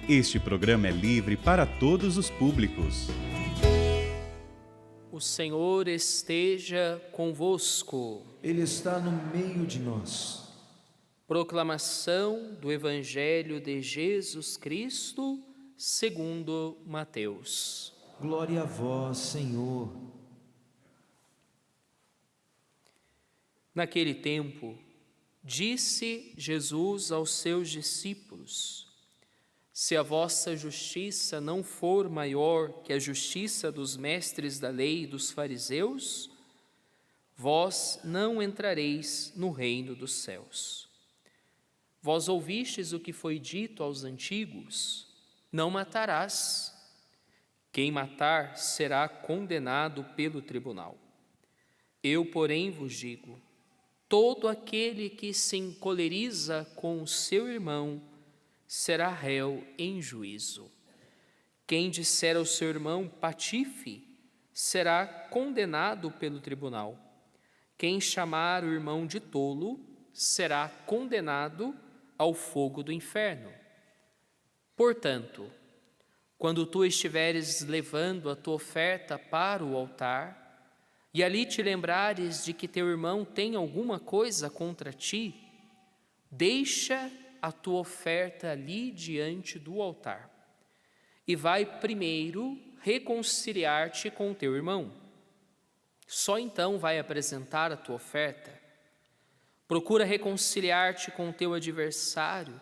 Este programa é livre para todos os públicos. O Senhor esteja convosco. Ele está no meio de nós. Proclamação do Evangelho de Jesus Cristo, segundo Mateus. Glória a vós, Senhor. Naquele tempo, disse Jesus aos seus discípulos: se a vossa justiça não for maior que a justiça dos mestres da lei e dos fariseus, vós não entrareis no reino dos céus. Vós ouvistes o que foi dito aos antigos: não matarás. Quem matar será condenado pelo tribunal. Eu, porém, vos digo: todo aquele que se encoleriza com o seu irmão será réu em juízo. Quem disser ao seu irmão patife será condenado pelo tribunal. Quem chamar o irmão de tolo será condenado ao fogo do inferno. Portanto, quando tu estiveres levando a tua oferta para o altar, e ali te lembrares de que teu irmão tem alguma coisa contra ti, deixa a tua oferta ali diante do altar e vai primeiro reconciliar-te com o teu irmão. Só então vai apresentar a tua oferta. Procura reconciliar-te com o teu adversário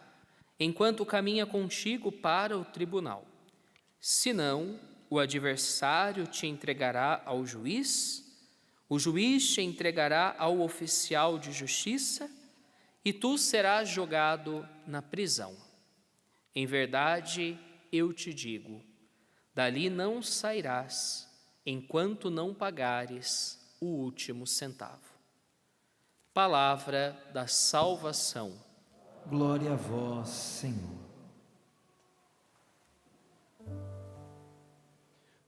enquanto caminha contigo para o tribunal. Senão, o adversário te entregará ao juiz, o juiz te entregará ao oficial de justiça e tu serás jogado na prisão. Em verdade, eu te digo, dali não sairás enquanto não pagares o último centavo. Palavra da salvação. Glória a vós, Senhor.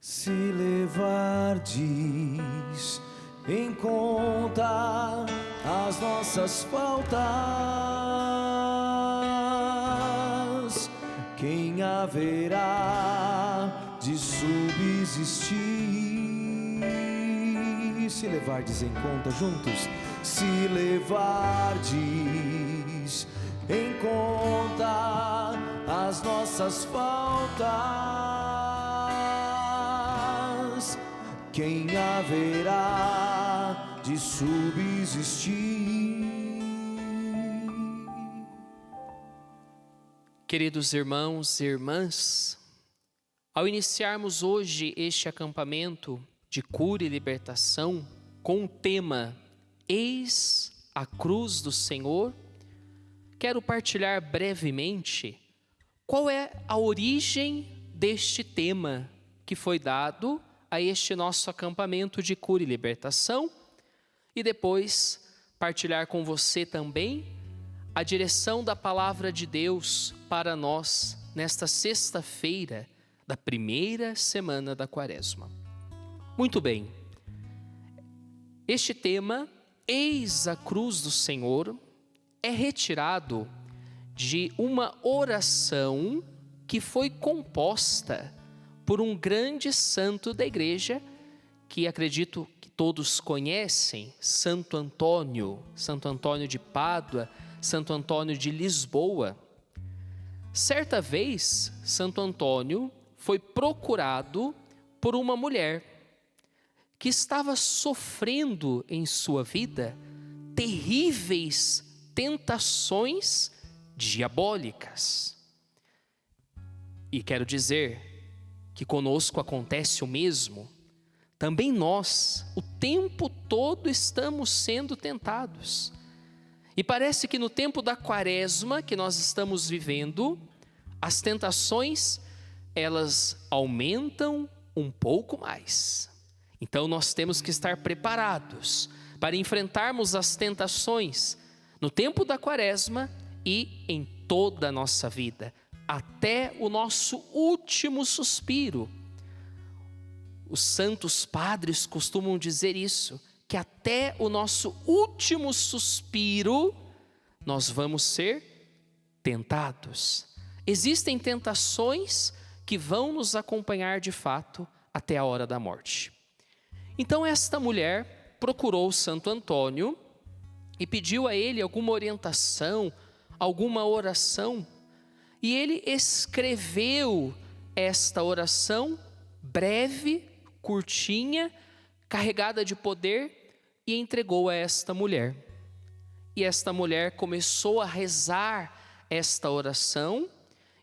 Se levardes em conta as nossas faltas, quem haverá de subsistir? Se levardes em conta juntos, se levardes em conta as nossas faltas, quem haverá de subsistir? Queridos irmãos e irmãs, ao iniciarmos hoje este acampamento de cura e libertação com o tema Eis a cruz do Senhor, quero partilhar brevemente qual é a origem deste tema que foi dado a este nosso acampamento de cura e libertação e depois partilhar com você também a direção da palavra de Deus para nós nesta sexta-feira da primeira semana da Quaresma. Muito bem, este tema, Eis a cruz do Senhor, é retirado de uma oração que foi composta por um grande santo da igreja, que acredito que todos conhecem, Santo Antônio de Pádua, Santo Antônio de Lisboa. Certa vez, Santo Antônio foi procurado por uma mulher que estava sofrendo em sua vida terríveis tentações diabólicas. E quero dizer que conosco acontece o mesmo. Também nós, o tempo todo, estamos sendo tentados. E parece que no tempo da Quaresma que nós estamos vivendo, as tentações, elas aumentam um pouco mais. Então nós temos que estar preparados para enfrentarmos as tentações no tempo da Quaresma e em toda a nossa vida, até o nosso último suspiro. Os santos padres costumam dizer isso, que até o nosso último suspiro nós vamos ser tentados. Existem tentações que vão nos acompanhar de fato até a hora da morte. Então esta mulher procurou Santo Antônio e pediu a ele alguma orientação, alguma oração, e ele escreveu esta oração breve, curtinha, carregada de poder, e entregou a esta mulher. E esta mulher começou a rezar esta oração,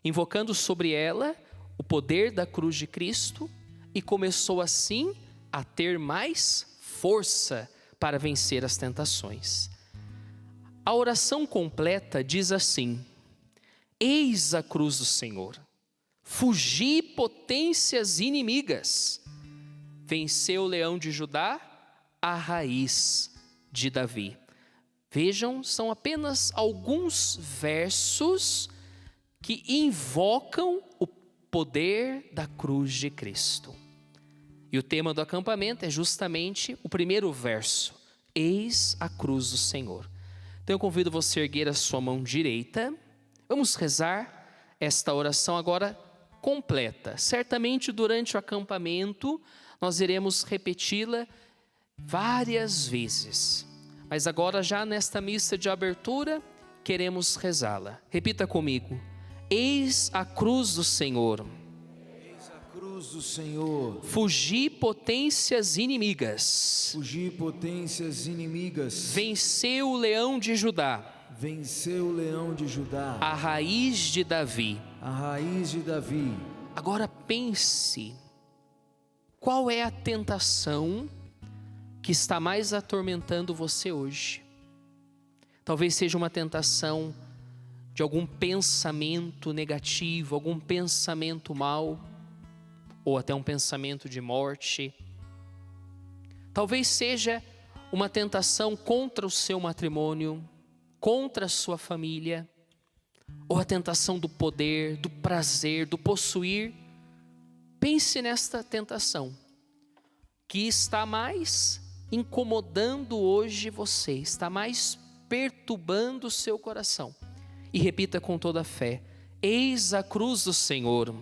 invocando sobre ela o poder da cruz de Cristo, e começou assim a ter mais força para vencer as tentações. A oração completa diz assim: eis a cruz do Senhor, fugi potências inimigas, venceu o leão de Judá, a raiz de Davi. Vejam, são apenas alguns versos que invocam o poder da cruz de Cristo. E o tema do acampamento é justamente o primeiro verso: eis a cruz do Senhor. Então eu convido você a erguer a sua mão direita. Vamos rezar esta oração agora completa. Certamente durante o acampamento nós iremos repeti-la várias vezes. Mas agora, já nesta missa de abertura, queremos rezá-la. Repita comigo: eis a cruz do Senhor. Eis a cruz do Senhor. Fugi potências inimigas. Fugi potências inimigas. Venceu o leão de Judá. Venceu o leão de Judá. A raiz de Davi. A raiz de Davi. Agora pense, qual é a tentação que está mais atormentando você hoje? Talvez seja uma tentação de algum pensamento negativo, algum pensamento mau, ou até um pensamento de morte. Talvez seja uma tentação contra o seu matrimônio, contra a sua família, ou a tentação do poder, do prazer, do possuir. Pense nesta tentação que está mais incomodando hoje você, está mais perturbando o seu coração. E repita com toda a fé: eis a cruz do Senhor.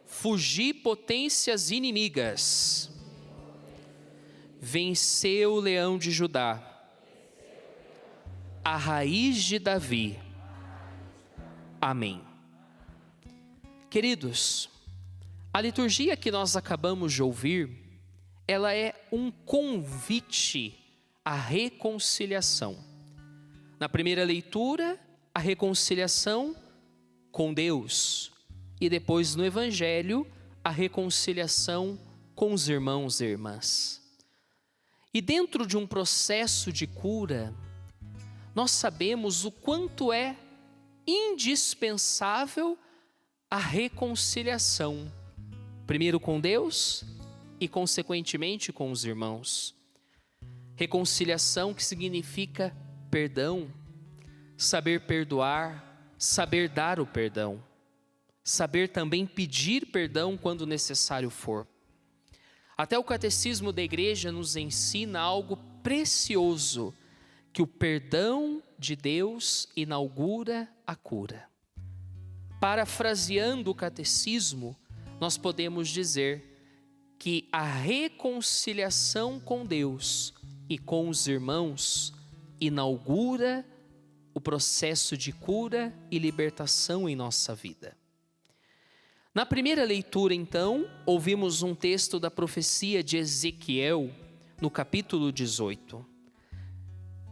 Fugi potências inimigas. Venceu o leão de Judá. A raiz de Davi. Amém. Queridos, a liturgia que nós acabamos de ouvir, ela é um convite à reconciliação. Na primeira leitura, a reconciliação com Deus. E depois no Evangelho, a reconciliação com os irmãos e irmãs. E dentro de um processo de cura, nós sabemos o quanto é indispensável a reconciliação. Primeiro com Deus e consequentemente com os irmãos. Reconciliação que significa perdão, saber perdoar, saber dar o perdão, saber também pedir perdão quando necessário for. Até o catecismo da igreja nos ensina algo precioso, que o perdão de Deus inaugura a cura. Parafraseando o catecismo, nós podemos dizer que a reconciliação com Deus e com os irmãos inaugura o processo de cura e libertação em nossa vida. Na primeira leitura, então, ouvimos um texto da profecia de Ezequiel, no capítulo 18.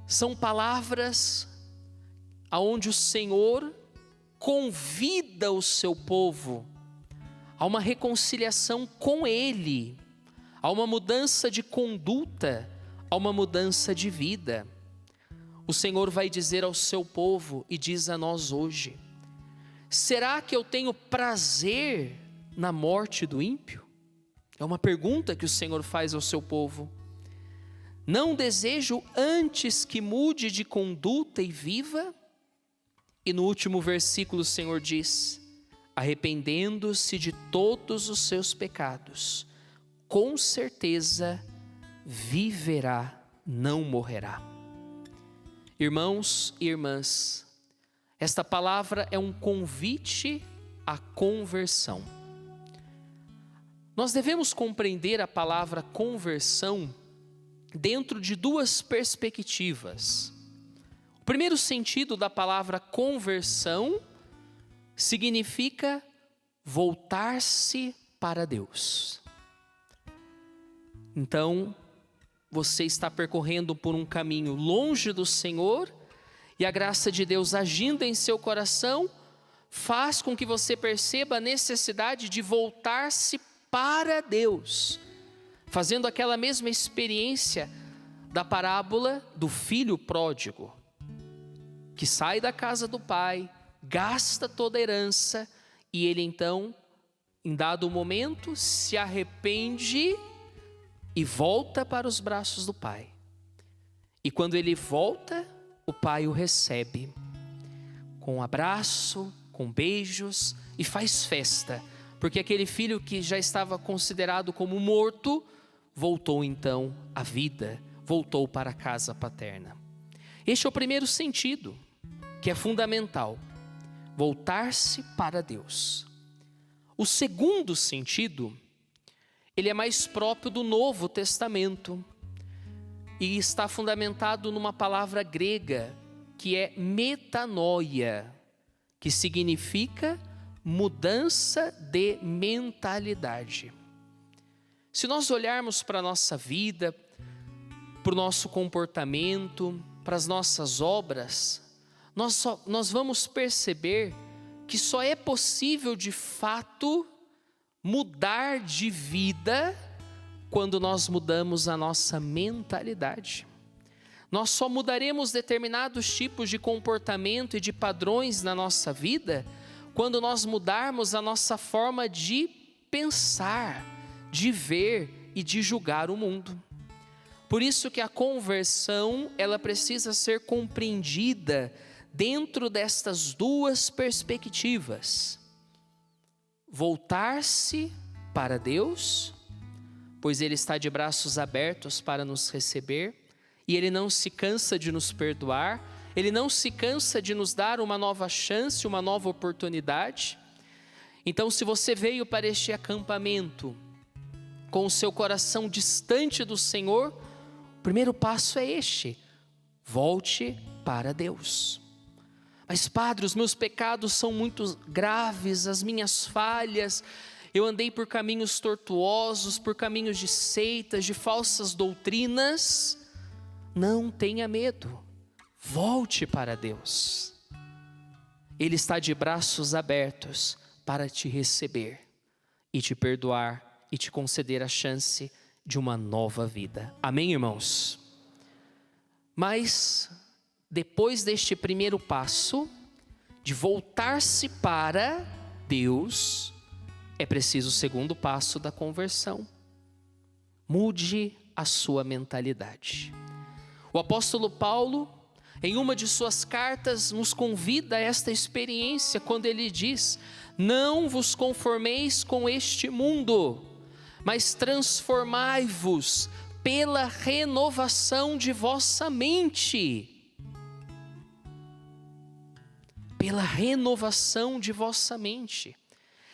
São palavras aonde o Senhor convida o seu povo a uma reconciliação com Ele, a uma mudança de conduta, a uma mudança de vida. O Senhor vai dizer ao seu povo e diz a nós hoje: será que eu tenho prazer na morte do ímpio? É uma pergunta que o Senhor faz ao seu povo. Não desejo antes que mude de conduta e viva? E no último versículo o Senhor diz: arrependendo-se de todos os seus pecados, com certeza viverá, não morrerá. Irmãos e irmãs, Esta palavra é um convite à conversão. Nós devemos compreender a palavra conversão dentro de duas perspectivas. O primeiro sentido da palavra conversão significa voltar-se para Deus. Então, você está percorrendo por um caminho longe do Senhor e a graça de Deus agindo em seu coração faz com que você perceba a necessidade de voltar-se para Deus, fazendo aquela mesma experiência da parábola do filho pródigo, que sai da casa do pai, gasta toda a herança e ele então, em dado momento, se arrepende e volta para os braços do pai. E quando ele volta, o pai o recebe com um abraço, com beijos e faz festa, porque aquele filho que já estava considerado como morto, voltou então à vida, voltou para a casa paterna. Este é o primeiro sentido, que é fundamental, voltar-se para Deus. O segundo sentido, ele é mais próprio do Novo Testamento e está fundamentado numa palavra grega que é metanoia, que significa mudança de mentalidade. Se nós olharmos para a nossa vida, para o nosso comportamento, para as nossas obras, nós vamos perceber que só é possível de fato mudar de vida quando nós mudamos a nossa mentalidade. Nós só mudaremos determinados tipos de comportamento e de padrões na nossa vida quando nós mudarmos a nossa forma de pensar, de ver e de julgar o mundo. Por isso que a conversão, ela precisa ser compreendida dentro destas duas perspectivas. Voltar-se para Deus, pois Ele está de braços abertos para nos receber, e Ele não se cansa de nos perdoar, Ele não se cansa de nos dar uma nova chance, uma nova oportunidade. Então, se você veio para este acampamento com o seu coração distante do Senhor, o primeiro passo é este: volte para Deus. Mas padre, os meus pecados são muito graves, as minhas falhas, eu andei por caminhos tortuosos, por caminhos de seitas, de falsas doutrinas. Não tenha medo, volte para Deus. Ele está de braços abertos para te receber e te perdoar e te conceder a chance de uma nova vida. Amém, irmãos? Mas depois deste primeiro passo, de voltar-se para Deus, é preciso o segundo passo da conversão. Mude a sua mentalidade. O apóstolo Paulo, em uma de suas cartas, nos convida a esta experiência, quando ele diz: não vos conformeis com este mundo, mas transformai-vos pela renovação de vossa mente. Pela renovação de vossa mente.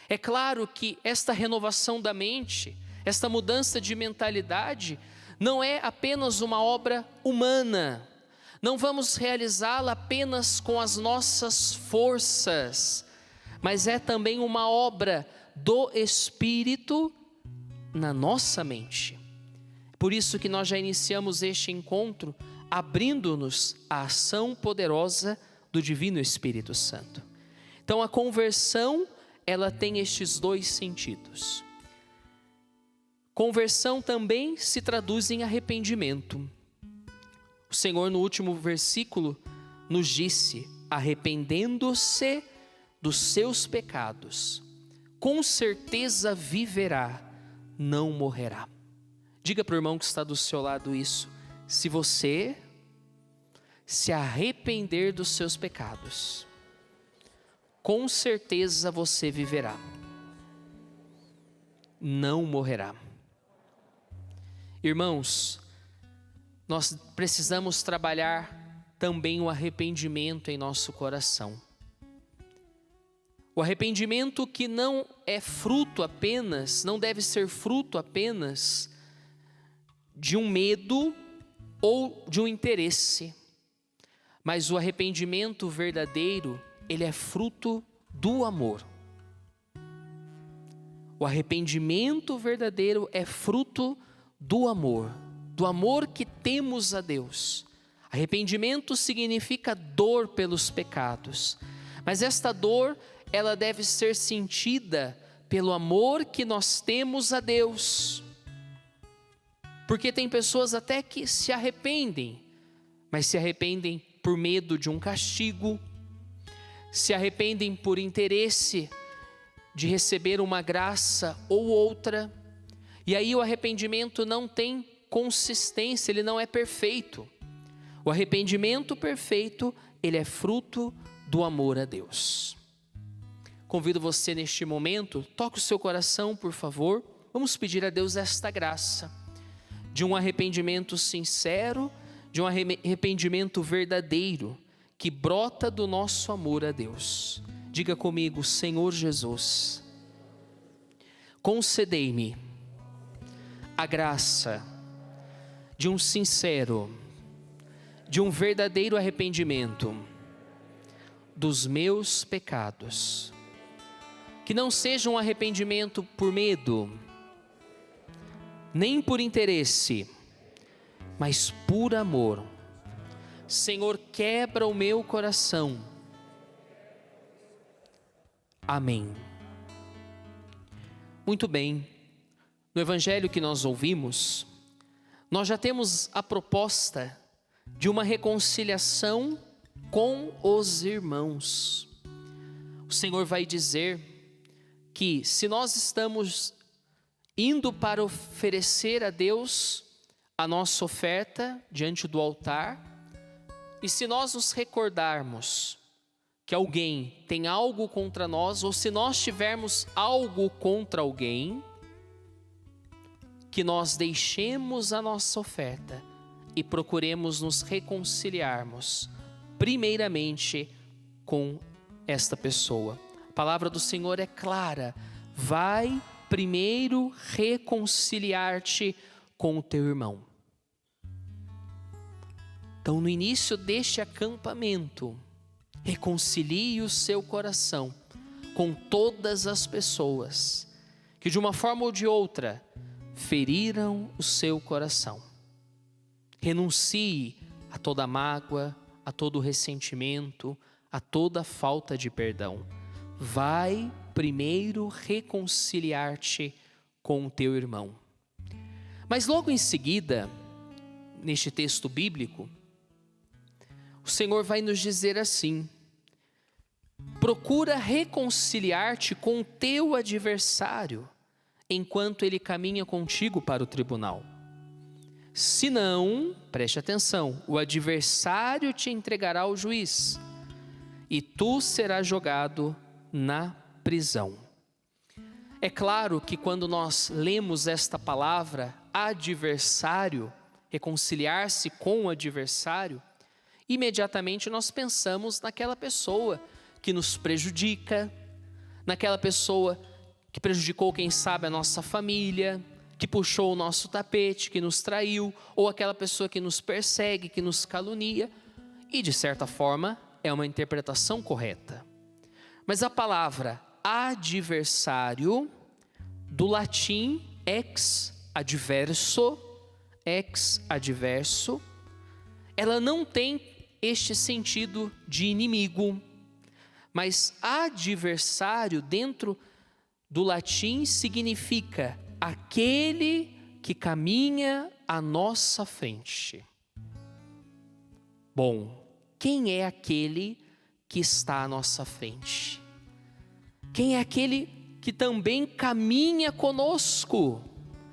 É claro que esta renovação da mente, esta mudança de mentalidade, não é apenas uma obra humana. Não vamos realizá-la apenas com as nossas forças, mas é também uma obra do Espírito na nossa mente. Por isso que nós já iniciamos este encontro abrindo-nos à ação poderosa do Divino Espírito Santo. Então a conversão, ela tem estes dois sentidos. Conversão também se traduz em arrependimento. O Senhor, no último versículo, nos disse: arrependendo-se dos seus pecados, com certeza viverá, não morrerá. Diga para o irmão que está do seu lado isso: se você se arrepender dos seus pecados, com certeza você viverá, não morrerá. Irmãos, nós precisamos trabalhar também o arrependimento em nosso coração. O arrependimento que não é fruto apenas, não deve ser fruto apenas de um medo ou de um interesse, mas o arrependimento verdadeiro, ele é fruto do amor. O arrependimento verdadeiro é fruto do amor que temos a Deus. Arrependimento significa dor pelos pecados, mas esta dor, ela deve ser sentida pelo amor que nós temos a Deus. Porque tem pessoas até que se arrependem, mas se arrependem por medo de um castigo, se arrependem por interesse de receber uma graça ou outra, e aí o arrependimento não tem consistência, ele não é perfeito. O arrependimento perfeito, ele é fruto do amor a Deus. Convido você neste momento, toque o seu coração, por favor. Vamos pedir a Deus esta graça, de um arrependimento sincero, de um arrependimento verdadeiro, que brota do nosso amor a Deus. Diga comigo: Senhor Jesus, concedei-me a graça de um sincero, de um verdadeiro arrependimento dos meus pecados. Que não seja um arrependimento por medo, nem por interesse, mas por amor. Senhor, quebra o meu coração. Amém. Muito bem. No evangelho que nós ouvimos, nós já temos a proposta de uma reconciliação com os irmãos. O Senhor vai dizer que se nós estamos indo para oferecer a Deus a nossa oferta diante do altar, e se nós nos recordarmos que alguém tem algo contra nós, ou se nós tivermos algo contra alguém, que nós deixemos a nossa oferta e procuremos nos reconciliarmos, primeiramente com esta pessoa. A palavra do Senhor é clara: vai primeiro reconciliar-te com o teu irmão. Então, no início deste acampamento, reconcilie o seu coração com todas as pessoas que de uma forma ou de outra feriram o seu coração. Renuncie a toda mágoa, a todo ressentimento, a toda falta de perdão. Vai primeiro reconciliar-te com o teu irmão. Mas logo em seguida, neste texto bíblico, o Senhor vai nos dizer assim: procura reconciliar-te com o teu adversário, enquanto ele caminha contigo para o tribunal. Senão, preste atenção, o adversário te entregará ao juiz, e tu serás jogado na prisão. É claro que quando nós lemos esta palavra, adversário, reconciliar-se com o adversário, imediatamente nós pensamos naquela pessoa que nos prejudica, naquela pessoa que prejudicou, quem sabe, a nossa família, que puxou o nosso tapete, que nos traiu, ou aquela pessoa que nos persegue, que nos calunia, e de certa forma é uma interpretação correta. Mas a palavra adversário, do latim ex adverso, ela não tem este sentido de inimigo, mas adversário dentro do latim significa aquele que caminha à nossa frente. Bom, quem é aquele que está à nossa frente? Quem é aquele que também caminha conosco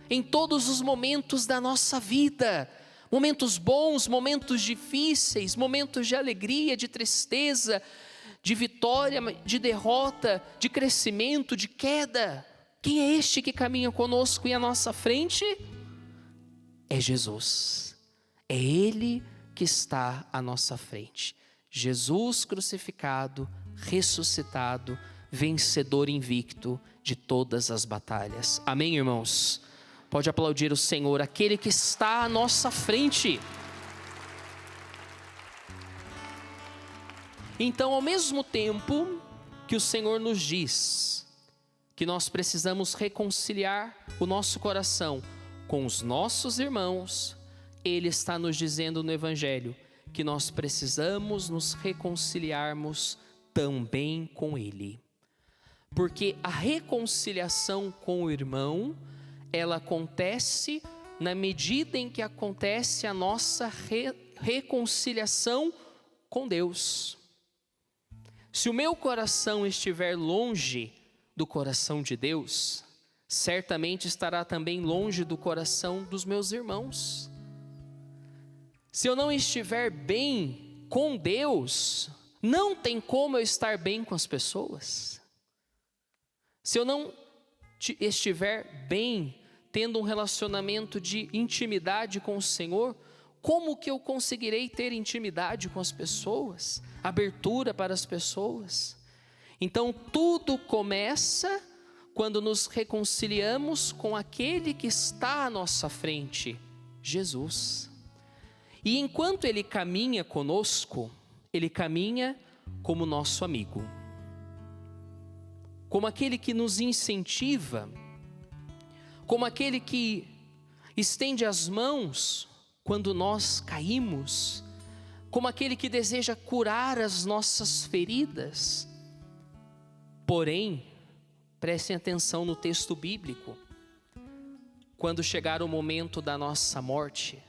em todos os momentos da nossa vida? Momentos bons, momentos difíceis, momentos de alegria, de tristeza, de vitória, de derrota, de crescimento, de queda. Quem é este que caminha conosco e à nossa frente? É Jesus. É Ele que está à nossa frente. Jesus crucificado, ressuscitado, vencedor invicto de todas as batalhas. Amém, irmãos? Pode aplaudir o Senhor, aquele que está à nossa frente. Então, ao mesmo tempo que o Senhor nos diz que nós precisamos reconciliar o nosso coração com os nossos irmãos, Ele está nos dizendo no Evangelho que nós precisamos nos reconciliarmos também com Ele. Porque a reconciliação com o irmão, ela acontece na medida em que acontece a nossa reconciliação com Deus. Se o meu coração estiver longe do coração de Deus, certamente estará também longe do coração dos meus irmãos. Se eu não estiver bem com Deus, não tem como eu estar bem com as pessoas. Se eu não estiver bem, tendo um relacionamento de intimidade com o Senhor, como que eu conseguirei ter intimidade com as pessoas? Abertura para as pessoas? Então tudo começa quando nos reconciliamos com aquele que está à nossa frente, Jesus. E enquanto Ele caminha conosco, Ele caminha como nosso amigo, como aquele que nos incentiva, como aquele que estende as mãos quando nós caímos, como aquele que deseja curar as nossas feridas. Porém, prestem atenção no texto bíblico. Quando chegar o momento da nossa morte,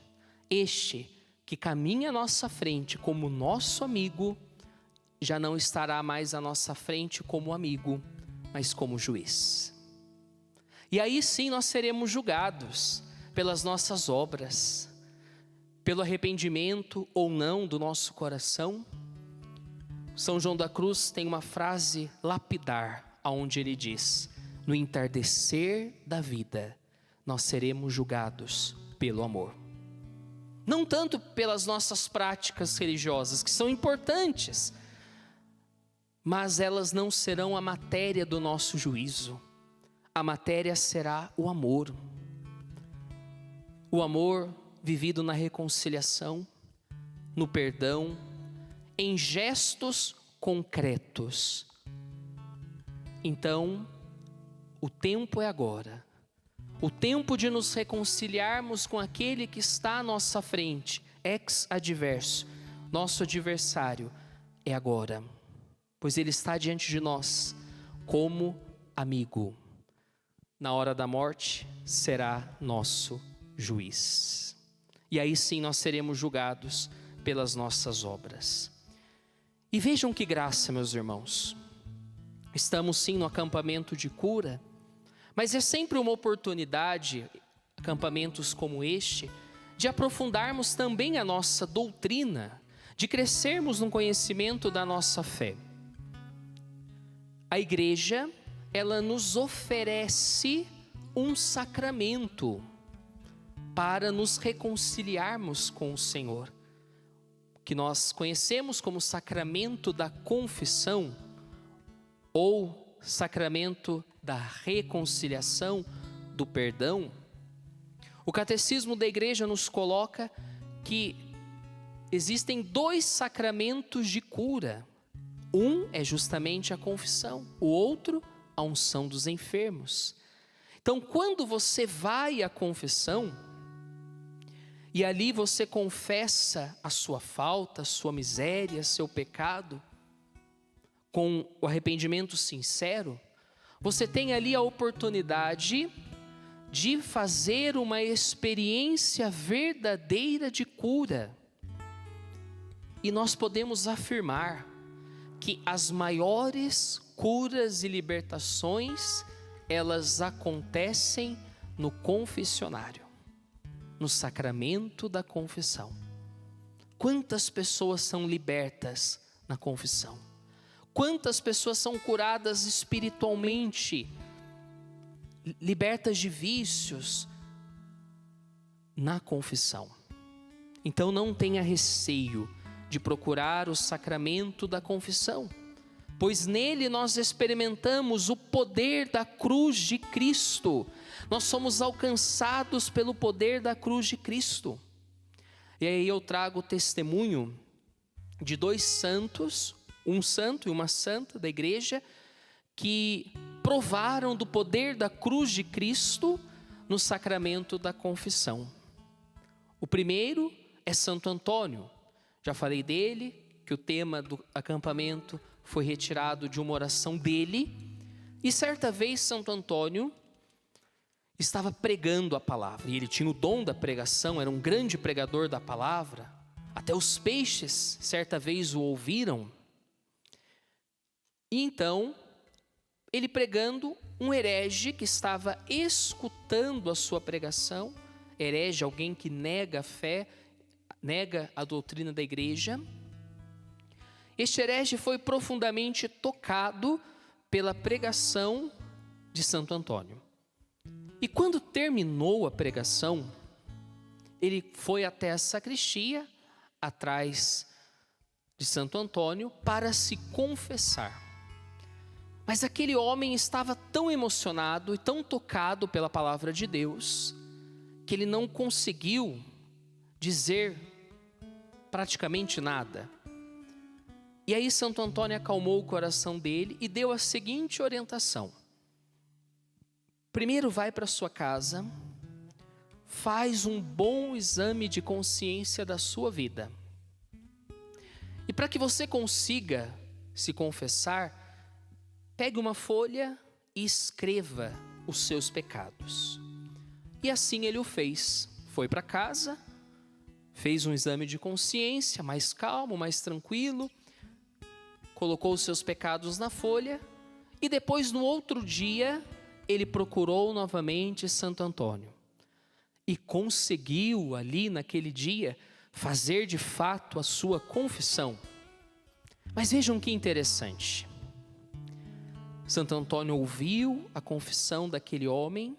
este que caminha à nossa frente como nosso amigo, já não estará mais à nossa frente como amigo, mas como juiz. E aí sim nós seremos julgados pelas nossas obras, pelo arrependimento ou não do nosso coração. São João da Cruz tem uma frase lapidar, onde ele diz: no entardecer da vida, nós seremos julgados pelo amor. Não tanto pelas nossas práticas religiosas, que são importantes, mas elas não serão a matéria do nosso juízo. A matéria será o amor. O amor vivido na reconciliação, no perdão, em gestos concretos. Então, o tempo é agora. O tempo de nos reconciliarmos com aquele que está à nossa frente, ex-adverso, nosso adversário, é agora. Pois Ele está diante de nós como amigo. Na hora da morte, será nosso juiz. E aí sim nós seremos julgados pelas nossas obras. E vejam que graça, meus irmãos. Estamos sim no acampamento de cura, mas é sempre uma oportunidade, acampamentos como este, de aprofundarmos também a nossa doutrina, de crescermos no conhecimento da nossa fé. A igreja, ela nos oferece um sacramento para nos reconciliarmos com o Senhor, que nós conhecemos como sacramento da confissão ou sacramento da reconciliação, do perdão. O catecismo da igreja nos coloca que existem 2 sacramentos de cura. Um é justamente a confissão, o outro a unção dos enfermos. Então, quando você vai à confissão e ali você confessa a sua falta, a sua miséria, seu pecado, com o arrependimento sincero, você tem ali a oportunidade de fazer uma experiência verdadeira de cura. E nós podemos afirmar que as maiores curas e libertações, elas acontecem no confessionário, no sacramento da confissão. Quantas pessoas são libertas na confissão? Quantas pessoas são curadas espiritualmente, libertas de vícios na confissão? Então não tenha receio de procurar o sacramento da confissão, pois nele nós experimentamos o poder da cruz de Cristo. Nós somos alcançados pelo poder da cruz de Cristo. E aí eu trago o testemunho de 2 santos, um santo e uma santa da igreja, que provaram do poder da cruz de Cristo no sacramento da confissão. O primeiro é Santo Antônio. Já falei dele, que o tema do acampamento foi retirado de uma oração dele. E certa vez Santo Antônio estava pregando a palavra, e ele tinha o dom da pregação, era um grande pregador da palavra. Até os peixes certa vez o ouviram. E então, ele pregando, um herege que estava escutando a sua pregação, herege, alguém que nega a fé, nega a doutrina da igreja. Este herege foi profundamente tocado pela pregação de Santo Antônio. E quando terminou a pregação, ele foi até a sacristia, atrás de Santo Antônio, para se confessar. Mas aquele homem estava tão emocionado e tão tocado pela palavra de Deus, que ele não conseguiu dizer praticamente nada. E aí Santo Antônio acalmou o coração dele e deu a seguinte orientação: primeiro vai para sua casa, faz um bom exame de consciência da sua vida. E para que você consiga se confessar, pegue uma folha e escreva os seus pecados. E assim ele o fez. Foi para casa, fez um exame de consciência, mais calmo, mais tranquilo, colocou os seus pecados na folha, e depois, no outro dia, ele procurou novamente Santo Antônio. E conseguiu ali naquele dia fazer de fato a sua confissão. Mas vejam que interessante. Santo Antônio ouviu a confissão daquele homem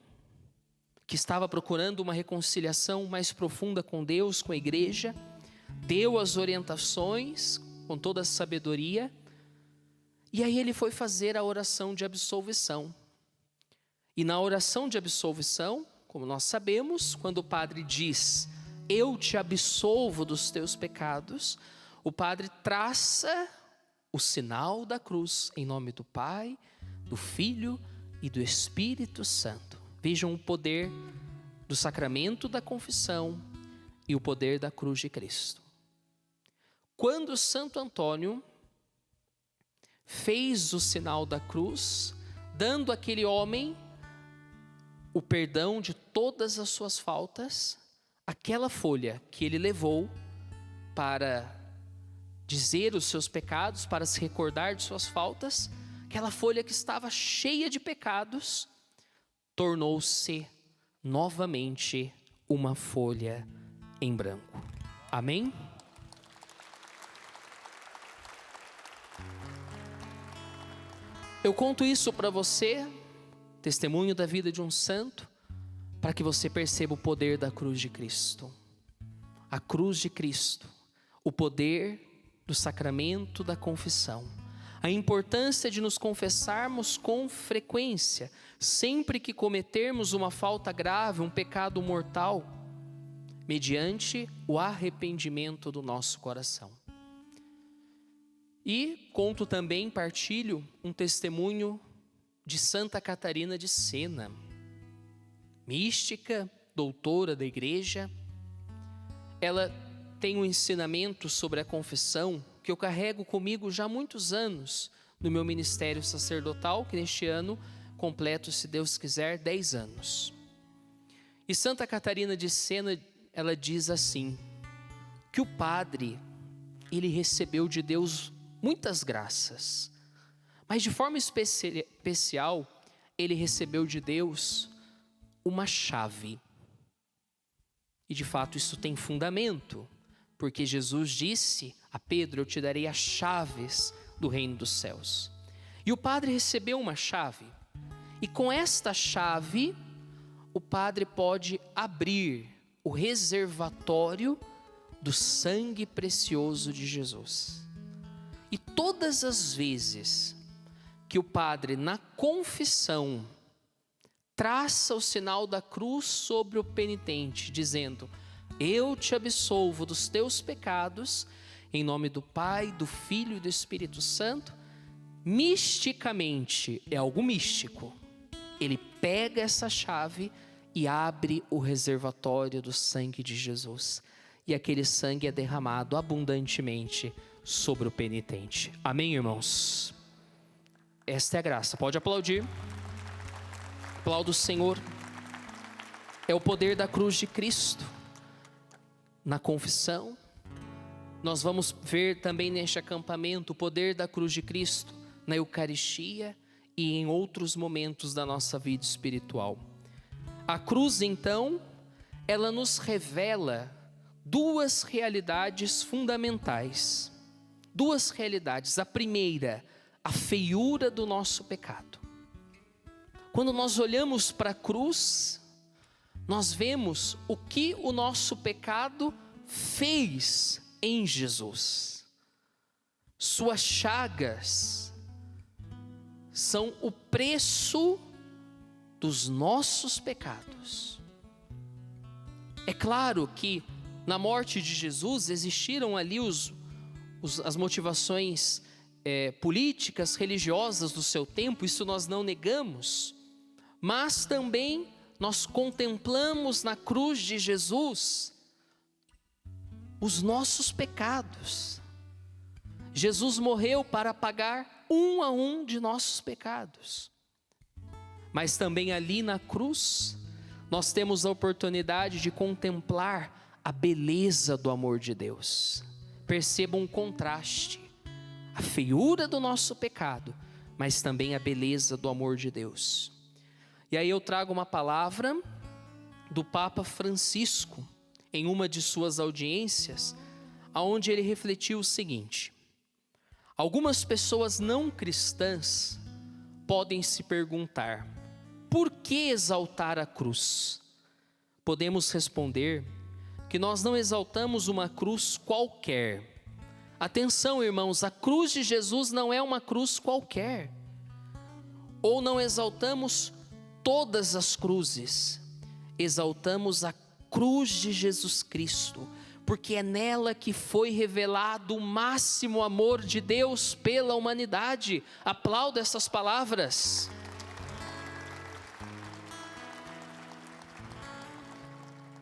que estava procurando uma reconciliação mais profunda com Deus, com a igreja, deu as orientações com toda a sabedoria, e aí ele foi fazer a oração de absolvição. E na oração de absolvição, como nós sabemos, quando o padre diz: eu te absolvo dos teus pecados, o padre traça o sinal da cruz em nome do Pai, do Filho e do Espírito Santo. Vejam o poder do sacramento da confissão e o poder da cruz de Cristo. Quando Santo Antônio fez o sinal da cruz, dando àquele homem o perdão de todas as suas faltas, aquela folha que ele levou para dizer os seus pecados, para se recordar de suas faltas, aquela folha que estava cheia de pecados, tornou-se novamente uma folha em branco. Amém? Eu conto isso para você, testemunho da vida de um santo, para que você perceba o poder da cruz de Cristo. A cruz de Cristo, o poder do sacramento da confissão, a importância de nos confessarmos com frequência, sempre que cometermos uma falta grave, um pecado mortal, mediante o arrependimento do nosso coração. E conto também, partilho, um testemunho de Santa Catarina de Sena, mística, doutora da igreja. Ela tem um ensinamento sobre a confissão que eu carrego comigo já há muitos anos no meu ministério sacerdotal, que neste ano completo, se Deus quiser, 10 anos. E Santa Catarina de Sena, ela diz assim, que o padre, ele recebeu de Deus muitas graças, mas de forma especial, ele recebeu de Deus uma chave. E de fato isso tem fundamento, porque Jesus disse a Pedro: eu te darei as chaves do reino dos céus. E o padre recebeu uma chave, e com esta chave, o padre pode abrir o reservatório do sangue precioso de Jesus. E todas as vezes que o padre, na confissão, traça o sinal da cruz sobre o penitente, dizendo: eu te absolvo dos teus pecados, em nome do Pai, do Filho e do Espírito Santo, misticamente, é algo místico, ele pega essa chave e abre o reservatório do sangue de Jesus. E aquele sangue é derramado abundantemente sobre o penitente. Amém, irmãos? Esta é a graça. Pode aplaudir. Aplauda o Senhor. É o poder da cruz de Cristo. Na confissão, nós vamos ver também neste acampamento o poder da cruz de Cristo na Eucaristia e em outros momentos da nossa vida espiritual. A cruz, então, ela nos revela duas realidades fundamentais. Duas realidades. A primeira, a feiura do nosso pecado. Quando nós olhamos para a cruz, nós vemos o que o nosso pecado fez em Jesus. Suas chagas são o preço dos nossos pecados. É claro que na morte de Jesus existiram ali as motivações políticas, religiosas do seu tempo, isso nós não negamos, mas também nós contemplamos na cruz de Jesus os nossos pecados. Jesus morreu para pagar um a um de nossos pecados. Mas também ali na cruz, nós temos a oportunidade de contemplar a beleza do amor de Deus. Percebam um contraste. A feiura do nosso pecado, mas também a beleza do amor de Deus. E aí eu trago uma palavra do Papa Francisco, em uma de suas audiências, onde ele refletiu o seguinte: algumas pessoas não cristãs podem se perguntar, por que exaltar a cruz? Podemos responder que nós não exaltamos uma cruz qualquer. Atenção, irmãos, a cruz de Jesus não é uma cruz qualquer. Ou não exaltamos todas as cruzes, exaltamos a cruz de Jesus Cristo, porque é nela que foi revelado o máximo amor de Deus pela humanidade. Aplauda essas palavras.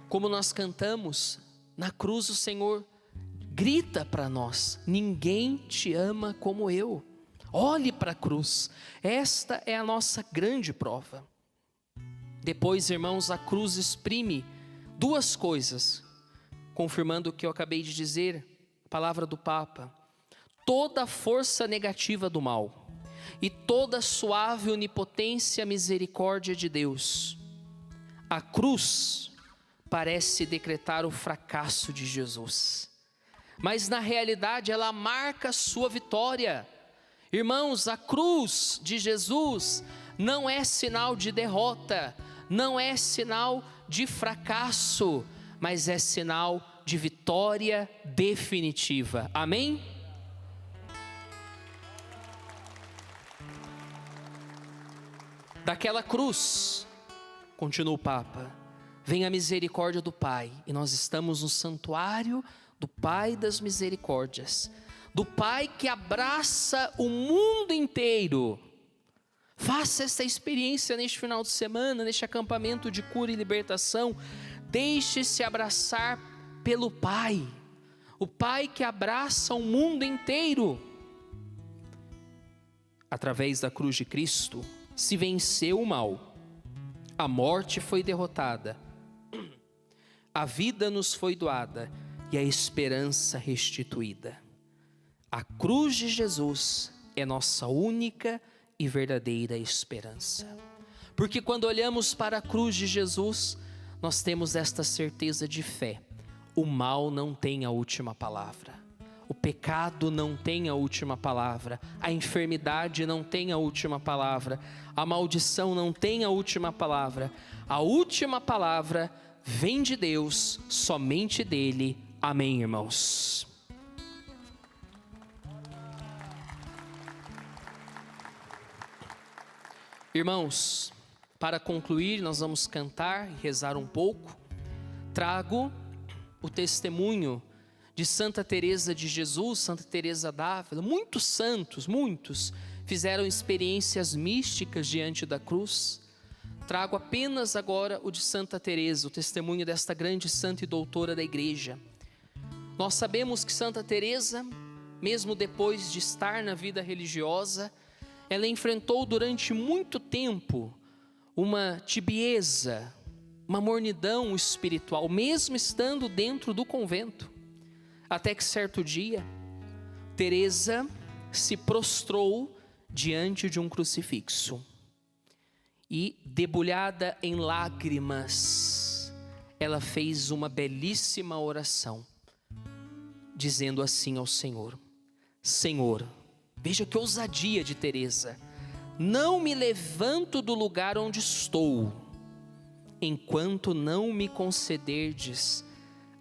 Como nós cantamos, na cruz o Senhor grita para nós: ninguém te ama como eu. Olhe para a cruz, esta é a nossa grande prova. Depois, irmãos, a cruz exprime duas coisas, confirmando o que eu acabei de dizer, a palavra do Papa: toda a força negativa do mal e toda a suave onipotência e misericórdia de Deus. A cruz parece decretar o fracasso de Jesus, mas na realidade ela marca a sua vitória. Irmãos, a cruz de Jesus não é sinal de derrota, não é sinal de fracasso, mas é sinal de vitória definitiva. Amém? Daquela cruz, continua o Papa, vem a misericórdia do Pai, e nós estamos no santuário do Pai das misericórdias, do Pai que abraça o mundo inteiro. Faça essa experiência neste final de semana, neste acampamento de cura e libertação. Deixe-se abraçar pelo Pai, o Pai que abraça o mundo inteiro. Através da cruz de Cristo se venceu o mal, a morte foi derrotada, a vida nos foi doada e a esperança restituída. A cruz de Jesus é nossa única e verdadeira esperança. Porque quando olhamos para a cruz de Jesus, nós temos esta certeza de fé: o mal não tem a última palavra, o pecado não tem a última palavra, a enfermidade não tem a última palavra, a maldição não tem a última palavra. A última palavra vem de Deus, somente dele. Amém, irmãos? Irmãos, para concluir, nós vamos cantar e rezar um pouco. Trago o testemunho de Santa Teresa de Jesus, Santa Teresa d'Ávila. Muitos santos, muitos, fizeram experiências místicas diante da cruz. Trago apenas agora o de Santa Teresa, o testemunho desta grande santa e doutora da igreja. Nós sabemos que Santa Teresa, mesmo depois de estar na vida religiosa, ela enfrentou durante muito tempo uma tibieza, uma mornidão espiritual, mesmo estando dentro do convento. Até que certo dia, Teresa se prostrou diante de um crucifixo e, debulhada em lágrimas, ela fez uma belíssima oração, dizendo assim ao Senhor: Senhor, veja que ousadia de Teresa, não me levanto do lugar onde estou, enquanto não me concederdes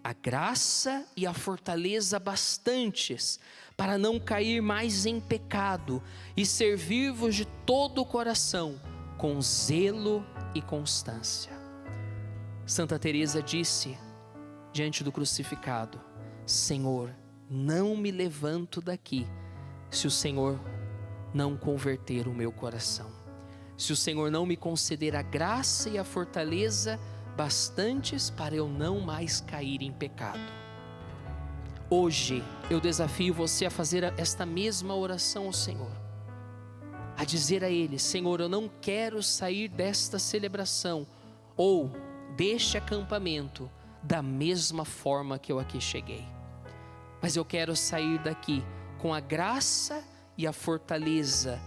a graça e a fortaleza bastantes para não cair mais em pecado e servir-vos de todo o coração, com zelo e constância. Santa Teresa disse diante do crucificado: Senhor, não me levanto daqui se o Senhor não converter o meu coração, se o Senhor não me conceder a graça e a fortaleza bastantes para eu não mais cair em pecado. Hoje eu desafio você a fazer esta mesma oração ao Senhor, a dizer a Ele: Senhor, eu não quero sair desta celebração ou deste acampamento da mesma forma que eu aqui cheguei, mas eu quero sair daqui com a graça e a fortaleza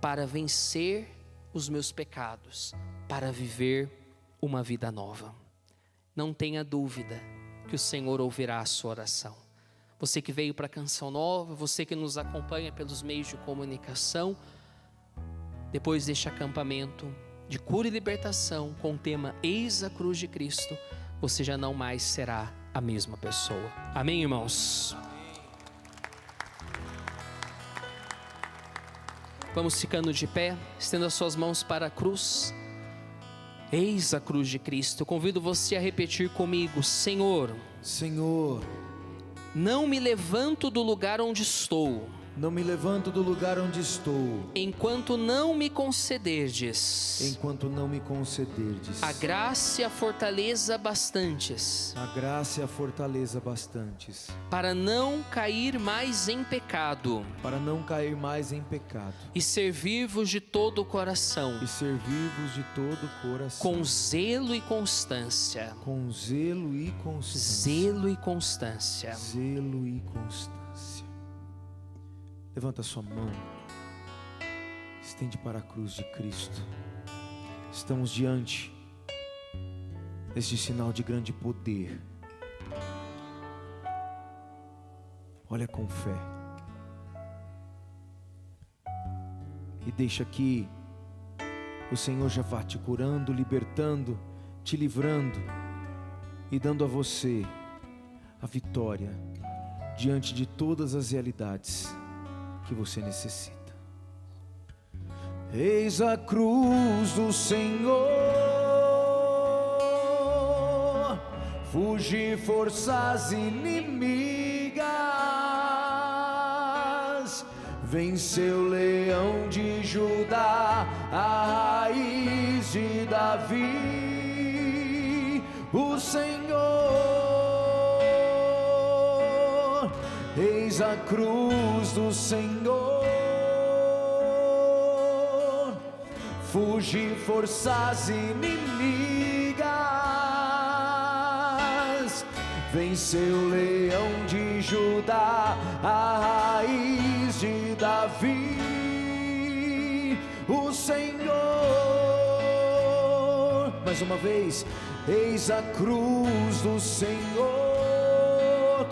para vencer os meus pecados, para viver uma vida nova. Não tenha dúvida que o Senhor ouvirá a sua oração. Você que veio para a Canção Nova, você que nos acompanha pelos meios de comunicação, depois deste acampamento de cura e libertação com o tema Eis a Cruz de Cristo, você já não mais será a mesma pessoa. Amém, irmãos? Vamos ficando de pé, estenda as suas mãos para a cruz. Eis a cruz de Cristo. Eu convido você a repetir comigo: Senhor, Senhor, não me levanto do lugar onde estou, não me levanto do lugar onde estou, enquanto não me concederdes a graça e a fortaleza bastantes para não cair mais em pecado e servir-vos de todo o coração, com zelo e constância. Levanta sua mão, estende para a cruz de Cristo. Estamos diante deste sinal de grande poder. Olha com fé e deixa que o Senhor já vá te curando, libertando, te livrando e dando a você a vitória diante de todas as realidades que você necessita. Eis a cruz do Senhor, fugir forças inimigas, venceu o leão de Judá, a raiz de Davi, o Senhor. Eis a cruz do Senhor, fugir forças inimigas, venceu o leão de Judá, a raiz de Davi, o Senhor. Mais uma vez, eis a cruz do Senhor.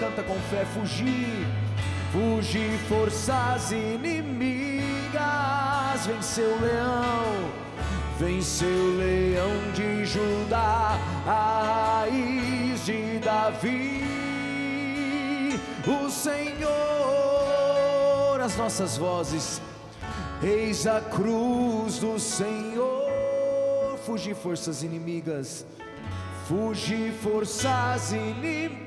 Canta com fé: fugir forças inimigas, venceu o leão de Judá, a raiz de Davi, o Senhor. As nossas vozes: Eis a cruz do Senhor. Fugi forças inimigas, fugi forças inimigas.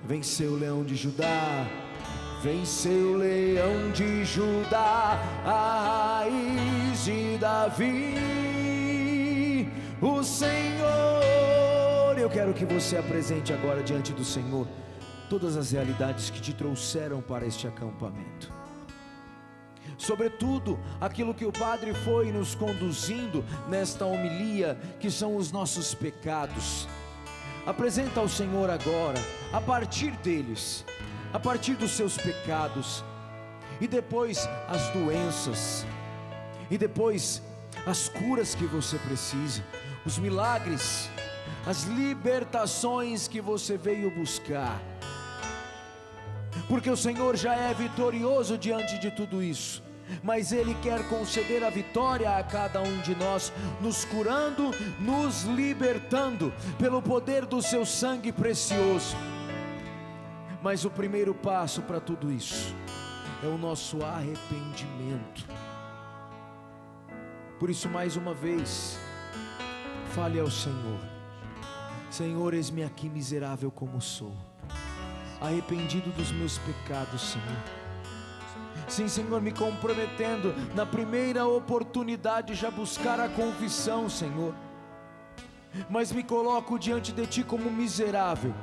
Venceu o leão de Judá, venceu o leão de Judá, a raiz de Davi, o Senhor. Eu quero que você apresente agora diante do Senhor todas as realidades que te trouxeram para este acampamento, sobretudo aquilo que o Padre foi nos conduzindo nesta homilia, que são os nossos pecados. Apresenta ao Senhor agora, a partir deles, a partir dos seus pecados, e depois as doenças, e depois as curas que você precisa, os milagres, as libertações que você veio buscar, porque o Senhor já é vitorioso diante de tudo isso, mas Ele quer conceder a vitória a cada um de nós, nos curando, nos libertando, pelo poder do seu sangue precioso. Mas o primeiro passo para tudo isso é o nosso arrependimento. Por isso, mais uma vez, fale ao Senhor: Senhor, eis-me aqui miserável como sou, arrependido dos meus pecados, Senhor. Sim, Senhor, me comprometendo na primeira oportunidade já buscar a confissão, Senhor, mas me coloco diante de Ti como miserável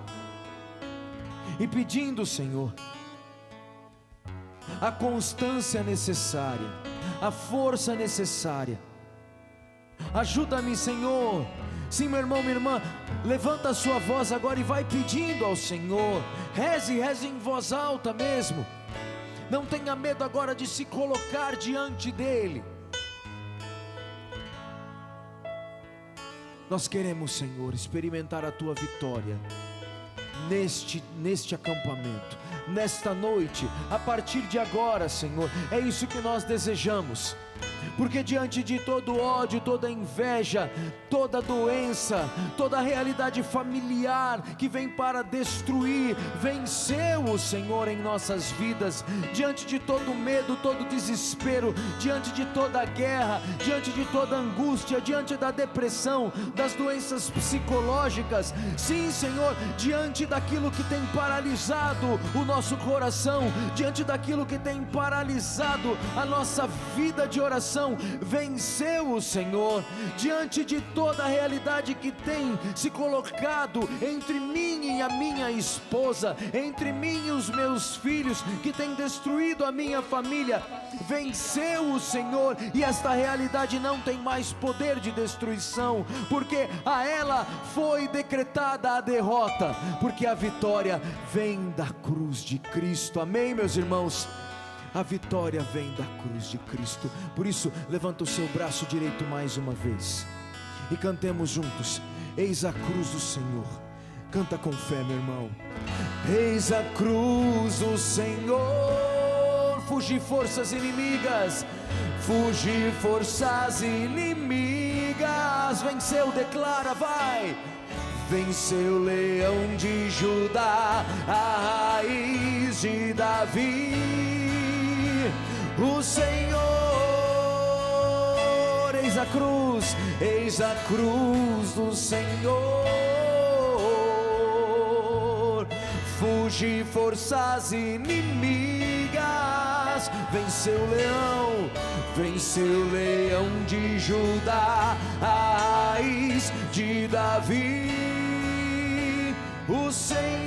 e pedindo, Senhor, a constância necessária, a força necessária. Ajuda-me, Senhor. Sim, meu irmão, minha irmã, levanta a sua voz agora e vai pedindo ao Senhor. Reze em voz alta mesmo. Não tenha medo agora de se colocar diante dEle. Nós queremos, Senhor, experimentar a Tua vitória neste acampamento, nesta noite, a partir de agora, Senhor. É isso que nós desejamos, porque diante de todo ódio, toda inveja, toda doença, toda realidade familiar que vem para destruir, venceu o Senhor em nossas vidas. Diante de todo medo, todo desespero, diante de toda guerra, diante de toda angústia, diante da depressão, das doenças psicológicas, sim, Senhor, diante daquilo que tem paralisado o nosso coração, diante daquilo que tem paralisado a nossa vida de oração, venceu o Senhor. Diante de toda a realidade que tem se colocado entre mim e a minha esposa, entre mim e os meus filhos, que tem destruído a minha família, venceu o Senhor, e esta realidade não tem mais poder de destruição, porque a ela foi decretada a derrota, porque a vitória vem da cruz de Cristo. Amém, meus irmãos? A vitória vem da cruz de Cristo. Por isso, levanta o seu braço direito mais uma vez e cantemos juntos: eis a cruz do Senhor. Canta com fé, meu irmão. Eis a cruz do Senhor. Fugir forças inimigas, fugir forças inimigas. Venceu, declara, vai. Venceu o leão de Judá, a raiz de Davi, o Senhor. Eis a cruz do Senhor. Fugi forças inimigas. Venceu o leão de Judá, a raiz de Davi, o Senhor.